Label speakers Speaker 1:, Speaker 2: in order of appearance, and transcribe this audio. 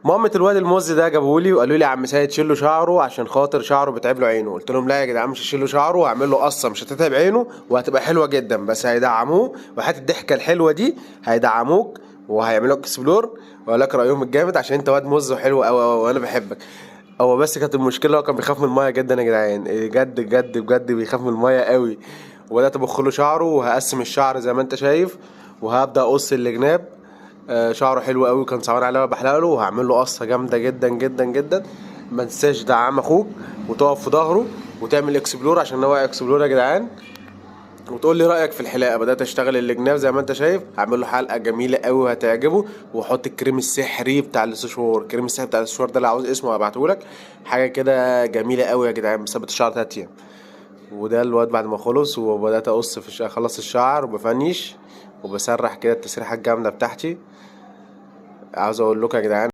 Speaker 1: مامة الواد الموز ده جابولي وقالوا لي يا عم سيد شيله شعره عشان خاطر شعره بتعب له عينه. قلت لهم لا يا جدعان مش هشيله شعره، وهعمل له قصه مش هتتعب عينه وهتبقى حلوه جدا، بس هيدعموه وحتى الضحكه الحلوه دي هيدعموك وهيعملوا لك اكسبلور ويقول لك رايهم الجامد عشان انت واد موز وحلو قوي وانا بحبك. هو بس كانت المشكله هو كان بيخاف من المايه جدا يا جدعان، بجد بجد بجد بيخاف من المايه قوي. وبدات ابخ له شعره وهقسم الشعر زي ما انت شايف، وهبدا اقص الجناب. شعره حلو قوي كان صعبان عليا بحلق له، وهعمل له قصه جامده جدا جدا جدا. ما تنساش دعم اخوك وتقف في ظهره وتعمل اكسبلور عشان هو اكسبلور يا جدعان. وتقول لي رايك في الحلاقه. بدات اشتغل الجناب زي ما انت شايف، هعمل له حلقه جميله قوي وهتعجبه. واحط الكريم السحري بتاع السشوار، الكريم السحري بتاع السشوار ده اللي عاوز اسمه هبعته لك. حاجه كده جميله قوي يا جدعان، مثبت الشعر 3 ايام. وده الواد بعد ما خلص وبدات اقص في اخلص الشعر وبفنش وبسرح كده التسريحه الجامده بتاعتي. عاوز اقول لكم يا جدعان